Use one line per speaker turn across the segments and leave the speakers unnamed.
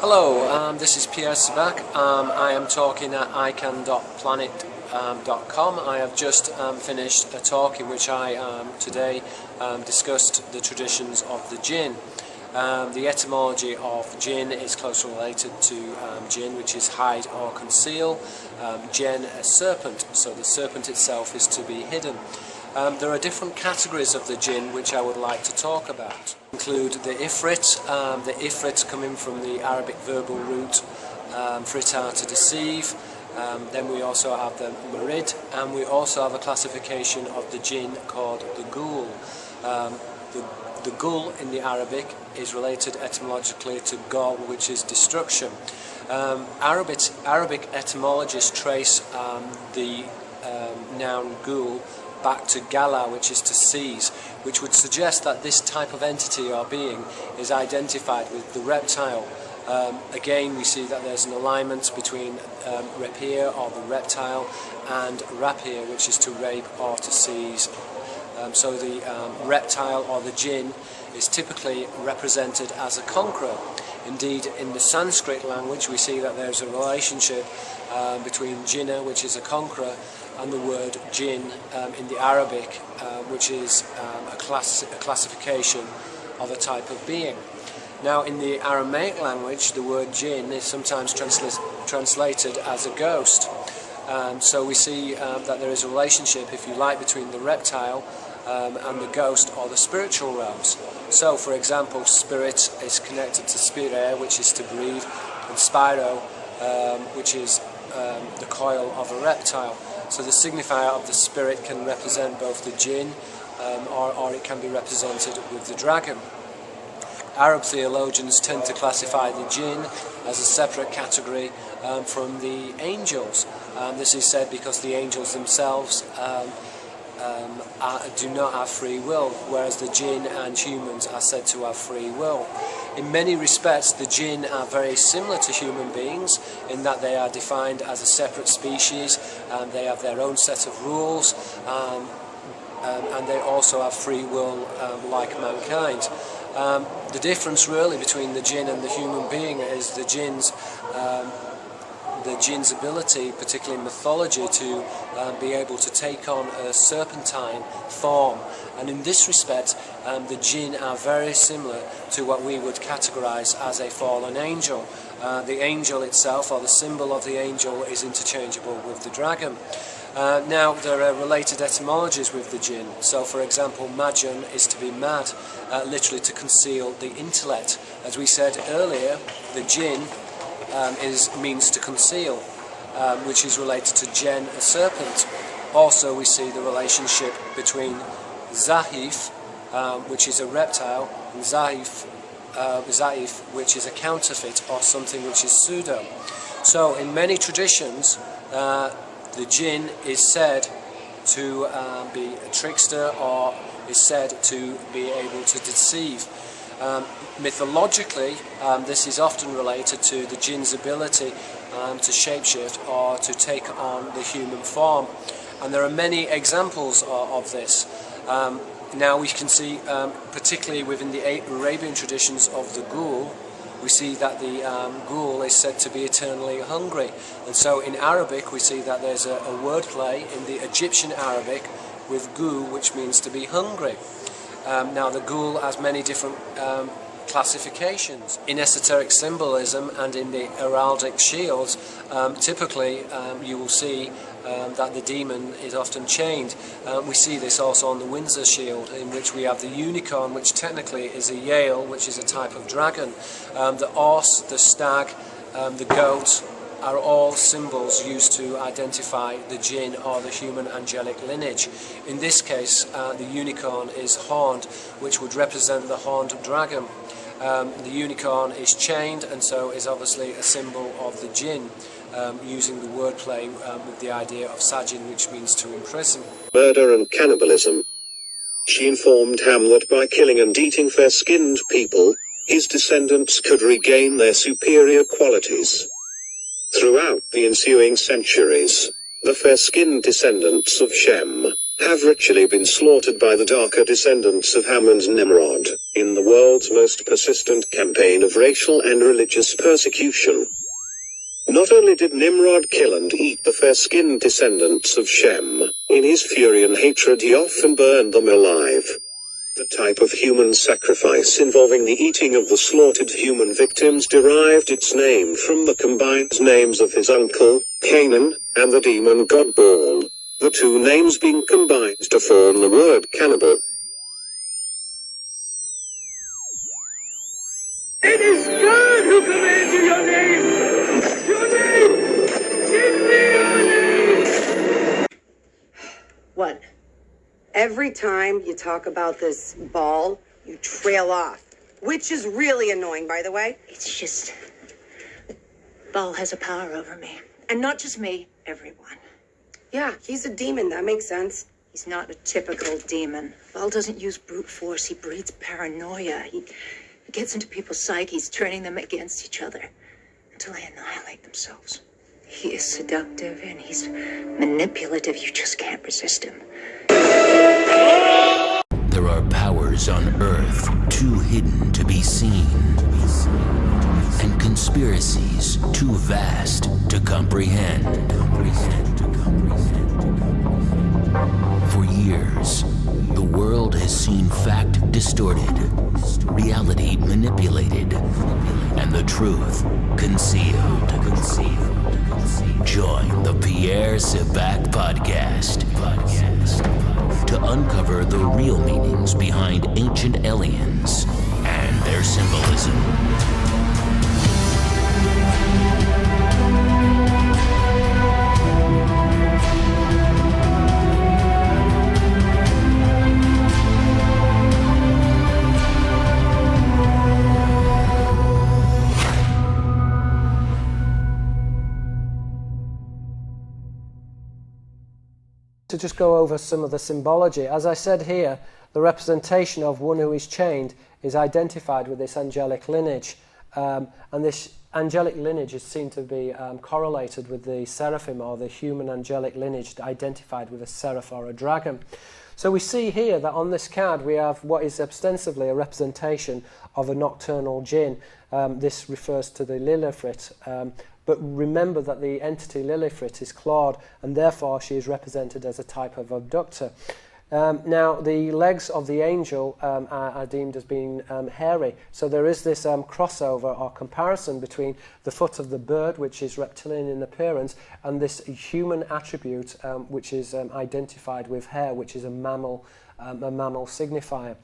Hello, this is Pierre Sabak. I am talking at ican.planet.com. I have just finished a talk in which I today discussed the traditions of the Jinn. The etymology of Jinn is closely related to Jinn, which is hide or conceal. Jinn, a serpent, so the serpent itself is to be hidden. There are different categories of the Jinn which I would like to talk about. Include the Ifrit coming from the Arabic verbal root fritar, to deceive. Then we also have the Marid, and we also have a classification of the Jinn called the Ghoul. The Ghoul in the Arabic is related etymologically to Gol, which is destruction. Arabic etymologists trace the noun Ghoul back to Gala, which is to seize, which would suggest that this type of entity or being is identified with the reptile. Again, we see that there's an alignment between rapir, or the reptile, and rapir, which is to rape or to seize. So the reptile or the Jinn is typically represented as a conqueror. Indeed, in the Sanskrit language, we see that there's a relationship between Jinnah, which is a conqueror, and the word Jinn in the Arabic, which is a classification of a type of being. Now, in the Aramaic language, the word Jinn is sometimes translated as a ghost. So we see that there is a relationship, if you like, between the reptile and the ghost, or the spiritual realms. So, for example, spirit is connected to spire, which is to breathe, and spiro, which is the coil of a reptile. So the signifier of the spirit can represent both the Jinn, or it can be represented with the dragon. Arab theologians tend to classify the Jinn as a separate category from the angels. This is said because the angels themselves do not have free will, whereas the Jinn and humans are said to have free will. In many respects, the Jinn are very similar to human beings in that they are defined as a separate species, and they have their own set of rules, and they also have free will like mankind. The difference really between the Jinn and the human being is the Jinn's ability, particularly in mythology, to be able to take on a serpentine form. And in this respect, the Jinn are very similar to what we would categorize as a fallen angel. The angel itself, or the symbol of the angel, is interchangeable with the dragon. Now, there are related etymologies with the Jinn. So, for example, Majun is to be mad, literally to conceal the intellect. As we said earlier, the Jinn means to conceal, which is related to Djinn, a serpent. Also, we see the relationship between Zahif, which is a reptile, and Zaif, which is a counterfeit, or something which is pseudo. So, in many traditions, the Jinn is said to be a trickster, or is said to be able to deceive. Mythologically, this is often related to the Jinn's ability to shapeshift or to take on the human form. And there are many examples of this. Now we can see, particularly within the Arabian traditions of the Ghoul, we see that the Ghoul is said to be eternally hungry. And so in Arabic we see that there's a wordplay in the Egyptian Arabic with Ghoul, which means to be hungry. Now the Ghoul has many different classifications. In esoteric symbolism and in the heraldic shields, typically you will see that the demon is often chained. We see this also on the Windsor shield, in which we have the unicorn, which technically is a Yale, which is a type of dragon. The horse, the stag, the goat are all symbols used to identify the Jinn, or the human angelic lineage. In this case, the unicorn is horned, which would represent the horned dragon. The unicorn is chained, and so is obviously a symbol of the Jinn, using the wordplay with the idea of Sajin, which means to imprison.
Murder and cannibalism. She informed Ham that by killing and eating fair-skinned people, his descendants could regain their superior qualities. Throughout the ensuing centuries, the fair-skinned descendants of Shem have ritually been slaughtered by the darker descendants of Ham and Nimrod, in the world's most persistent campaign of racial and religious persecution. Not only did Nimrod kill and eat the fair-skinned descendants of Shem, in his fury and hatred he often burned them alive. The type of human sacrifice involving the eating of the slaughtered human victims derived its name from the combined names of his uncle, Canaan, and the demon god Baal, the two names being combined to form the word cannibal.
It is God who commands you your name! Your name! Give me your name!
What? Every time you talk about this ball, you trail off. Which is really annoying, by the way.
It's just, Baal has a power over me. And not just me, everyone.
Yeah, he's a demon, that makes sense.
He's not a typical demon. Baal doesn't use brute force, he breeds paranoia. He gets into people's psyches, turning them against each other, until they annihilate themselves. He is seductive and he's manipulative, you just can't resist him.
There are powers on Earth too hidden to be seen, and conspiracies too vast to comprehend. For years, the world has seen fact distorted, reality manipulated, and the truth concealed. Join the Pierre Sebac podcast to uncover the real meanings behind ancient aliens and their symbolism.
To just go over some of the symbology. As I said here, the representation of one who is chained is identified with this angelic lineage. And this angelic lineage is seen to be correlated with the seraphim, or the human angelic lineage identified with a seraph or a dragon. So we see here that on this card we have what is ostensibly a representation of a nocturnal Jinn. This refers to the Lilithrit. But remember that the entity Lilithrit is clawed, and therefore she is represented as a type of abductor. Now, the legs of the angel are deemed as being hairy. So there is this crossover or comparison between the foot of the bird, which is reptilian in appearance, and this human attribute, which is identified with hair, which is a mammal signifier.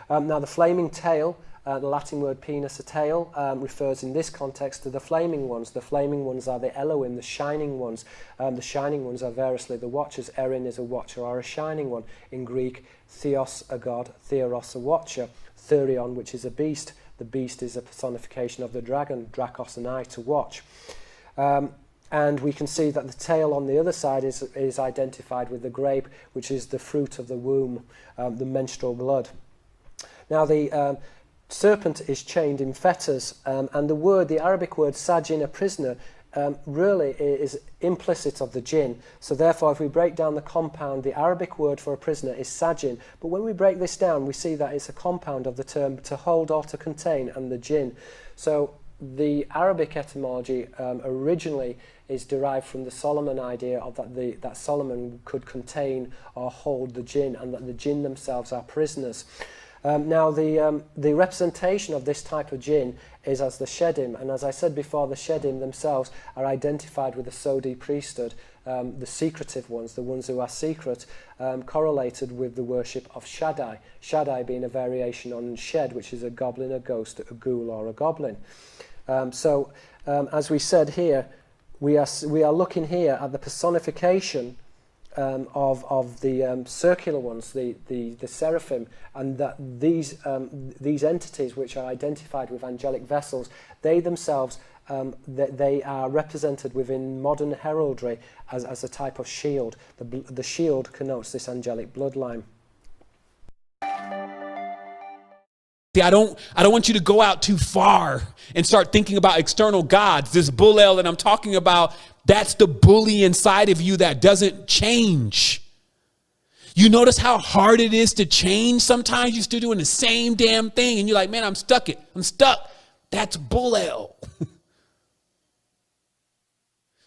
Now, the flaming tail, the Latin word penis, a tail, refers in this context to the flaming ones. The flaming ones are the Elohim, the shining ones. The shining ones are variously the watchers. Erin is a watcher or a shining one. In Greek, theos, a god, theros, a watcher. Therion, which is a beast. The beast is a personification of the dragon. Drakos, an eye, to watch. And we can see that the tail on the other side is identified with the grape, which is the fruit of the womb, the menstrual blood. Now, the serpent is chained in fetters, and the Arabic word sajin, a prisoner, really is implicit of the jinn. So therefore, if we break down the compound, the Arabic word for a prisoner is sajin. But when we break this down, we see that it's a compound of the term to hold or to contain and the jinn. So the Arabic etymology originally is derived from the Solomon idea of that Solomon could contain or hold the jinn, and that the jinn themselves are prisoners. Now, the representation of this type of jinn is as the Shedim, and as I said before, the Shedim themselves are identified with the Sodi priesthood, the secretive ones, the ones who are secret, correlated with the worship of Shaddai. Shaddai being a variation on Shed, which is a goblin, a ghost, a ghoul, or a goblin. As we said here, we are looking here at the personification of the circular ones, the seraphim, and that these entities, which are identified with angelic vessels, they themselves they are represented within modern heraldry as a type of shield. The shield connotes this angelic bloodline.
See, I don't want you to go out too far and start thinking about external gods. This Bullel that I'm talking about, that's the bully inside of you that doesn't change. You notice how hard it is to change sometimes? You're still doing the same damn thing and you're like, man, I'm stuck. That's Bull.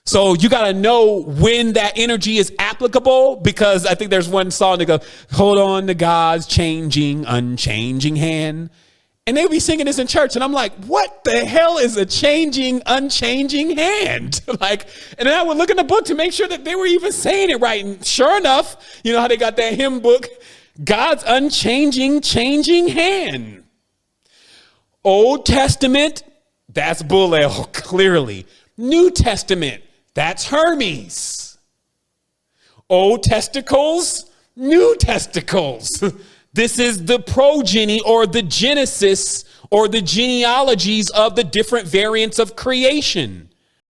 So you got to know when that energy is applicable, because I think there's one song that goes, hold on to God's changing, unchanging hand. And they'll be singing this in church. And I'm like, what the hell is a changing, unchanging hand? Like, and then I would look in the book to make sure that they were even saying it right. And sure enough, you know how they got that hymn book, God's unchanging, changing hand. Old Testament, that's Bull, clearly. New Testament, that's Hermes. Old testicles, new testicles. This is the progeny or the genesis or the genealogies of the different variants of creation.